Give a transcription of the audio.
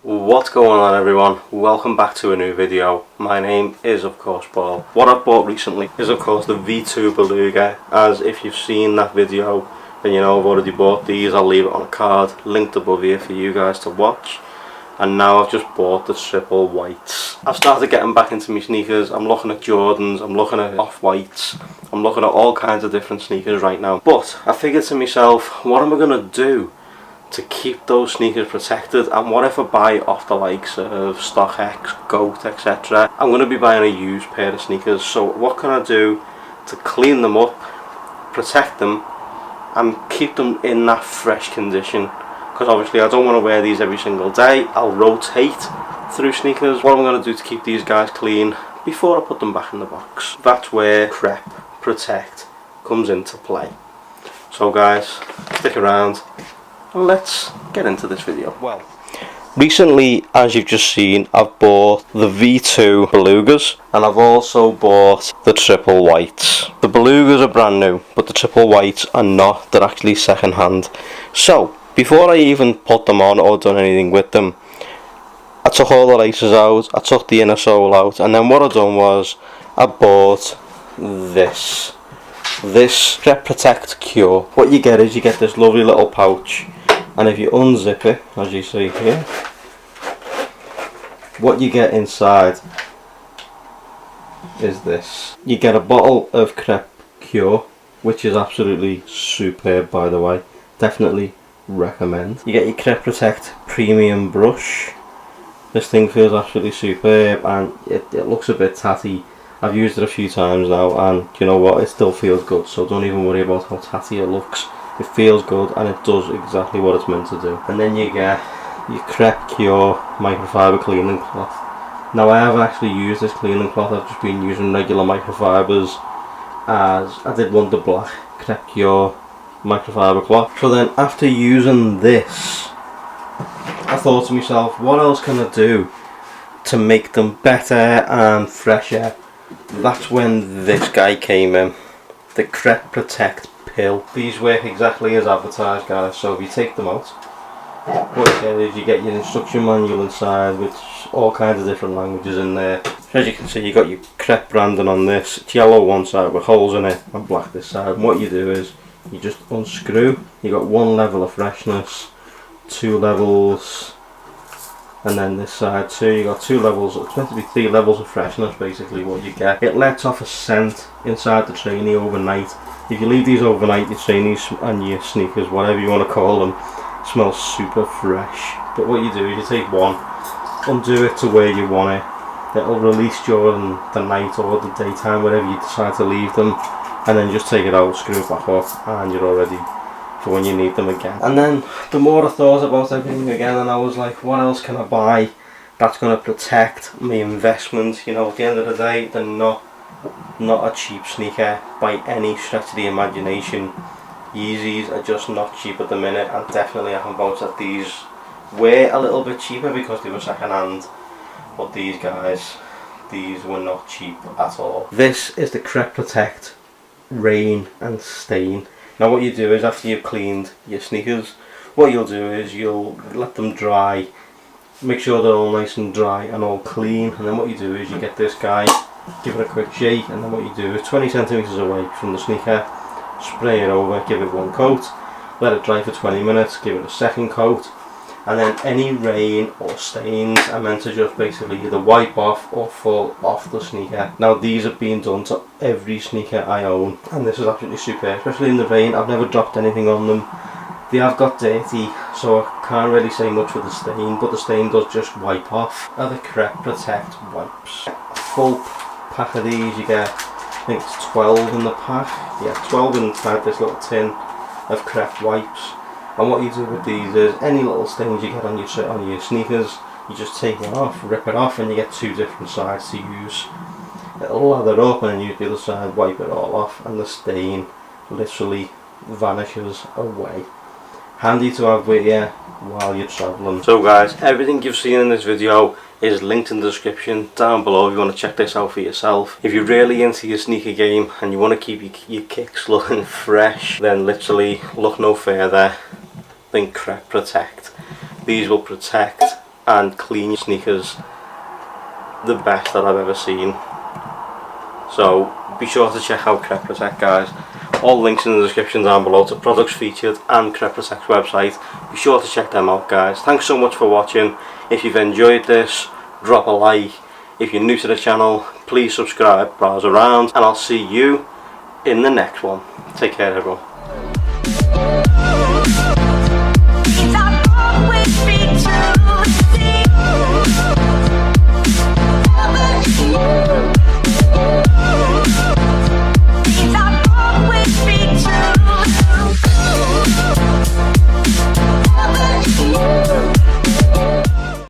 What's going on, everyone? Welcome back to a new video. My name is of course Paul. What I've bought recently is of course the V2 Beluga, as if you've seen that video then you know I've already bought these. I'll leave it on a card linked above here for you guys to watch. And now I've just bought the triple whites. I've started getting back into my sneakers. I'm looking at Jordans, I'm looking at off-whites, I'm looking at all kinds of different sneakers right now. But I figured to myself, what am I going to do to keep those sneakers protected? And what if I buy off the likes of StockX, GOAT, etc. I'm going to be buying a used pair of sneakers. So what can I do to clean them up, protect them, and keep them in that fresh condition? Because obviously I don't want to wear these every single day. I'll rotate through sneakers. What I'm going to do to keep these guys clean before I put them back in the box. That's where Prep Protect comes into play. So guys, stick around and let's get into this video. Well, recently, as you've just seen, I've bought the V2 Belugas and I've also bought the triple whites. The Belugas are brand new, but the triple whites are not. They're actually second hand. So before I even put them on or done anything with them, I took all the laces out, I took the inner sole out, and then what I done was I bought this Prep Protect Cure. What you get is you get this lovely little pouch, and if you unzip it, as you see here, what you get inside is this. You get a bottle of Prep Cure, which is absolutely superb, by the way. Definitely recommend. You get your Prep Protect premium brush. This thing feels absolutely superb, and it looks a bit tatty. I've used it a few times now, and you know what, it still feels good, so don't even worry about how tatty it looks. It feels good and it does exactly what it's meant to do. And then you get your Prep Cure microfiber cleaning cloth. Now I haven't actually used this cleaning cloth, I've just been using regular microfibers, as I did want the black Prep Cure microfiber cloth. So then after using this, I thought to myself, what else can I do to make them better and fresher? That's when this guy came in, the Prep Protect pill. These work exactly as advertised, guys. So if you take them out, what you get is you get your instruction manual inside, with all kinds of different languages in there. So as you can see, you got your Prep branding on this. It's yellow one side with holes in it and black this side. And what you do is you just unscrew. You got one level of freshness, two levels, and then this side too, you got two levels. It's meant to be 3 levels of freshness, basically what you get. It lets off a scent inside the trainee overnight. If you leave these overnight, your trainees and your sneakers, whatever you want to call them, smell super fresh. But what you do is you take one, undo it to where you want it. It'll release during the night or the daytime, wherever you decide to leave them, and then just take it out, screw it back up, and you're all ready for when you need them again. And then the more I thought about everything again, and I was like, what else can I buy that's going to protect my investment? You know, at the end of the day, they're not a cheap sneaker by any stretch of the imagination. Yeezys are just not cheap at the minute, and definitely I can vouch that these were a little bit cheaper because they were second hand, but these guys, these were not cheap at all. This is the Prep Protect Rain and Stain. Now what you do is, after you've cleaned your sneakers, what you'll do is you'll let them dry, make sure they're all nice and dry and all clean, and then what you do is you get this guy, give it a quick shake, and then what you do is 20 centimeters away from the sneaker, spray it over, give it one coat, let it dry for 20 minutes, give it a second coat, and then any rain or stains are meant to just basically either wipe off or fall off the sneaker. Now these have been done to every sneaker I own, and this is absolutely super, especially in the rain. I've never dropped anything on them. They have got dirty, so I can't really say much for the stain, but the stain does just wipe off. Are the Prep Protect wipes. A full pack of these, you get, I think it's 12 in the pack. Yeah, 12 inside this little tin of Prep wipes. And what you do with these is, any little stains you get on your sneakers, you just take one off, rip it off, and you get 2 different sides to use. It'll lather up, and then use the other side, wipe it all off, and the stain literally vanishes away. Handy to have with you while you're travelling. So guys, everything you've seen in this video is linked in the description down below if you want to check this out for yourself. If you're really into your sneaker game and you want to keep your kicks looking fresh, then literally look no further than Prep Protect. These will protect and clean your sneakers the best that I've ever seen. So be sure to check out Crep Protect, guys. All links in the description down below to products featured and Crep Protect's website. Be sure to check them out, guys. Thanks so much for watching. If you've enjoyed this, drop a like. If you're new to the channel, please subscribe, browse around, and I'll see you in the next one. Take care, everyone.